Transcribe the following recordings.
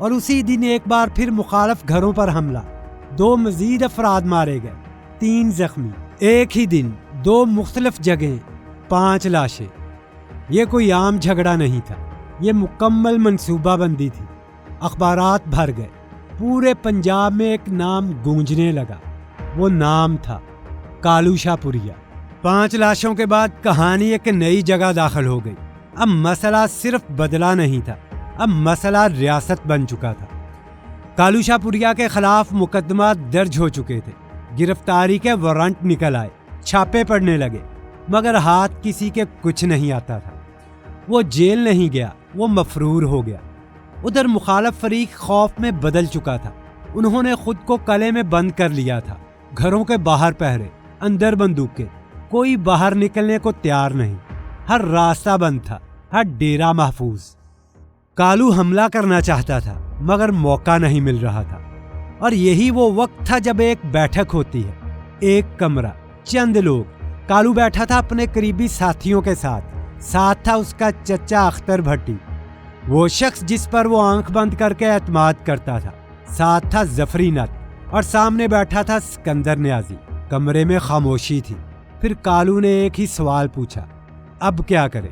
اور اسی دن ایک بار پھر مخالف گھروں پر حملہ، 2 مزید افراد مارے گئے، 3 زخمی، ایک ہی دن 2 مختلف جگہیں، 5 لاشیں۔ یہ کوئی عام جھگڑا نہیں تھا، یہ مکمل منصوبہ بندی تھی۔ اخبارات بھر گئے، پورے پنجاب میں ایک نام گونجنے لگا، وہ نام تھا کالو شاپوریا۔ 5 لاشوں کے بعد کہانی ایک نئی جگہ داخل ہو گئی۔ اب مسئلہ صرف بدلہ نہیں تھا، اب مسئلہ ریاست بن چکا تھا۔ کالو شاپوریا کے خلاف مقدمات درج ہو چکے تھے، گرفتاری کے وارنٹ نکل آئے، چھاپے پڑنے لگے، مگر ہاتھ کسی کے کچھ نہیں آتا تھا۔ وہ جیل نہیں گیا، وہ مفرور ہو گیا۔ ادھر مخالف فریق خوف میں بدل چکا تھا، انہوں نے خود کو قلعے میں بند کر لیا تھا، گھروں کے باہر پہرے، اندر بندوقیں، کوئی باہر نکلنے کو تیار نہیں، ہر راستہ بند تھا، ہر ڈیرا محفوظ۔ کالو حملہ کرنا چاہتا تھا مگر موقع نہیں مل رہا تھا، اور یہی وہ وقت تھا جب ایک بیٹھک ہوتی ہے، ایک کمرہ، چند لوگ۔ کالو بیٹھا تھا اپنے قریبی ساتھیوں کے ساتھ تھا اس کا چچا اختر بھٹی، وہ شخص جس پر وہ آنکھ بند کر کے اعتماد کرتا تھا، ساتھ تھا ظفری نت، اور سامنے بیٹھا تھا سکندر نیازی۔ کمرے میں خاموشی تھی۔ پھر کالو نے ایک ہی سوال پوچھا، اب کیا کریں؟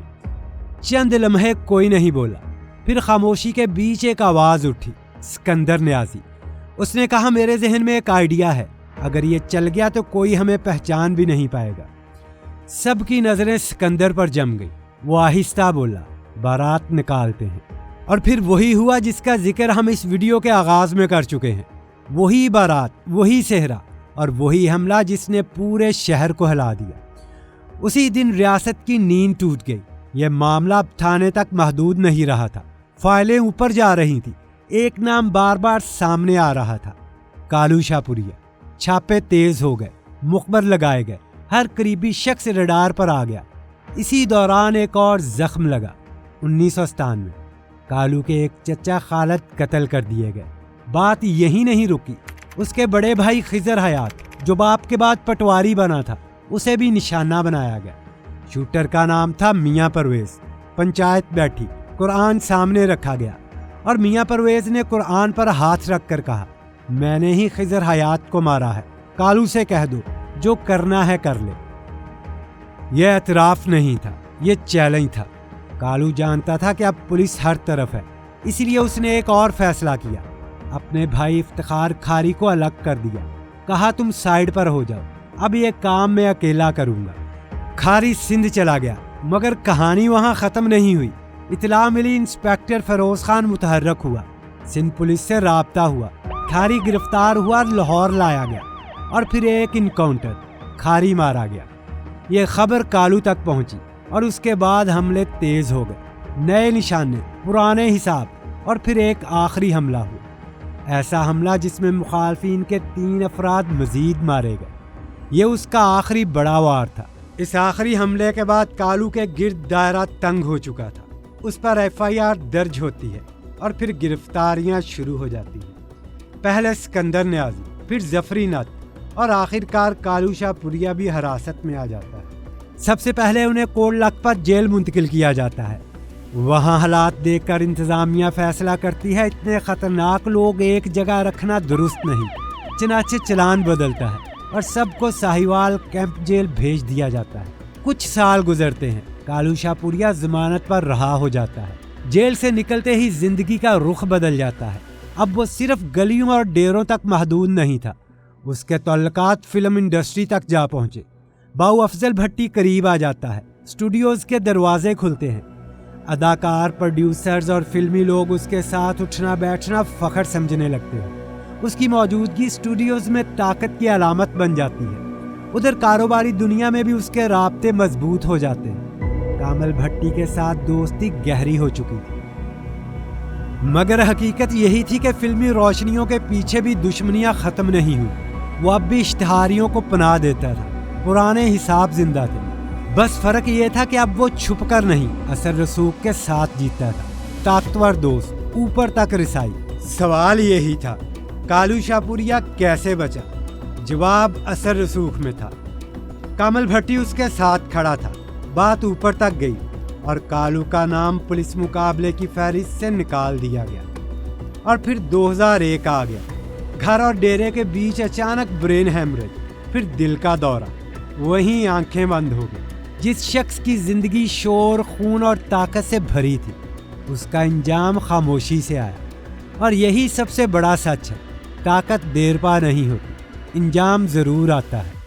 چند لمحے کوئی نہیں بولا، پھر خاموشی کے بیچ ایک آواز اٹھی، سکندر نیازی۔ اس نے کہا، میرے ذہن میں ایک آئیڈیا ہے، اگر یہ چل گیا تو کوئی ہمیں پہچان بھی نہیں پائے گا۔ سب کی نظریں سکندر پر جم گئی۔ وہ آہستہ بولا، بارات نکالتے ہیں۔ اور پھر وہی ہوا جس کا ذکر ہم اس ویڈیو کے آغاز میں کر چکے ہیں، وہی بارات، وہی صحرا، اور وہی حملہ جس نے پورے شہر کو ہلا دیا۔ اسی دن ریاست کی نیند ٹوٹ گئی۔ یہ معاملہ اب تھانے تک محدود نہیں رہا تھا، فائلیں اوپر جا رہی تھیں، ایک نام بار بار سامنے آ رہا تھا، کالو شاپوریا۔ چھاپے تیز ہو گئے، مخبر لگائے گئے، ہر قریبی شخص ریڈار پر آ گیا۔ اسی دوران ایک اور زخم لگا۔ 1997 کالو کے ایک چچا خالد قتل کر دیے گئے۔ بات یہی نہیں رکی، اس کے بڑے بھائی خضر حیات، جو باپ کے بعد پٹواری بنا تھا، اسے بھی نشانہ بنایا گیا۔ شوٹر کا نام تھا میاں پرویز۔ پنچایت بیٹھی، قرآن سامنے رکھا گیا، اور میاں پرویز نے قرآن پر ہاتھ رکھ کر کہا، میں نے ہی خضر حیات کو مارا ہے، کالو سے کہہ دو جو کرنا ہے کر لے۔ یہ اعتراف نہیں تھا، یہ چیلنج تھا۔ کالو جانتا تھا کہ اب پولیس ہر طرف ہے، اس لیے اس نے ایک اور فیصلہ کیا، اپنے بھائی افتخار کھاری کو الگ کر دیا، کہا تم سائیڈ پر ہو جاؤ، اب یہ کام میں اکیلا کروں گا۔ کھاری سندھ چلا گیا، مگر کہانی وہاں ختم نہیں ہوئی۔ اطلاع ملی، انسپیکٹر فیروز خان متحرک ہوا، سندھ پولیس سے رابطہ ہوا، کھاری گرفتار ہوا اور لاہور لایا گیا، اور پھر ایک انکاؤنٹر، کھاری مارا گیا۔ یہ خبر کالو تک پہنچی، اور اس کے بعد حملے تیز ہو گئے، نئے نشانے، پرانے حساب، اور پھر ایک آخری حملہ ہوا، ایسا حملہ جس میں مخالفین کے 3 افراد مزید مارے گئے۔ یہ اس کا آخری بڑا وار تھا۔ اس آخری حملے کے بعد کالو کے گرد دائرہ تنگ ہو چکا تھا، اس پر FIR درج ہوتی ہے، اور پھر گرفتاریاں شروع ہو جاتی ہیں، پہلے سکندر نیازی، پھر ظفری نت، اور آخرکار کالو شاپوریا بھی حراست میں آ جاتا ہے۔ سب سے پہلے انہیں کوٹ لکھپت جیل منتقل کیا جاتا ہے۔ وہاں حالات دیکھ کر انتظامیہ فیصلہ کرتی ہے اتنے خطرناک لوگ ایک جگہ رکھنا درست نہیں، چنانچہ چلان بدلتا ہے اور سب کو ساہیوال کیمپ جیل بھیج دیا جاتا ہے۔ کچھ سال گزرتے ہیں، کالو شاپوریا ضمانت پر رہا ہو جاتا ہے۔ جیل سے نکلتے ہی زندگی کا رخ بدل جاتا ہے۔ اب وہ صرف گلیوں اور ڈیروں تک محدود نہیں تھا، اس کے تعلقات فلم انڈسٹری تک جا پہنچے۔ باؤ افضل بھٹی قریب آ جاتا ہے، اسٹوڈیوز کے دروازے کھلتے ہیں، اداکار، پروڈیوسرز اور فلمی لوگ اس کے ساتھ اٹھنا بیٹھنا فخر سمجھنے لگتے ہیں۔ اس کی موجودگی اسٹوڈیوز میں طاقت کی علامت بن جاتی ہے۔ ادھر کاروباری دنیا میں بھی اس کے رابطے مضبوط ہو جاتے ہیں۔ کامل بھٹی کے ساتھ دوستی گہری ہو چکی تھی، مگر حقیقت یہی تھی کہ فلمی روشنیوں کے پیچھے بھی دشمنیاں ختم نہیں ہوئی۔ وہ اب بھی اشتہاریوں کو پناہ دیتا تھا، پرانے حساب زندہ تھے، بس فرق یہ تھا کہ اب وہ چھپ کر نہیں، اثر رسوخ کے ساتھ جیتا تھا۔ طاقتور دوست، اوپر تک رسائی۔ سوال یہی تھا، کالو شاپوریا کیسے بچا؟ جواب اثر رسوخ میں تھا۔ کامل بھٹی اس کے ساتھ کھڑا تھا، بات اوپر تک گئی، اور کالو کا نام پولیس مقابلے کی فہرست سے نکال دیا گیا۔ اور پھر 2001 آ گیا. گھر اور ڈیرے کے بیچ اچانک برین ہیمریج, پھر دل کا دورہ. وہیں آنکھیں بند ہو گئی. جس شخص کی زندگی شور, خون اور طاقت سے بھری تھی, اس کا انجام خاموشی سے آیا. اور یہی سب سے بڑا سچ ہے, طاقت دیر پا نہیں ہوتی, انجام ضرور آتا ہے.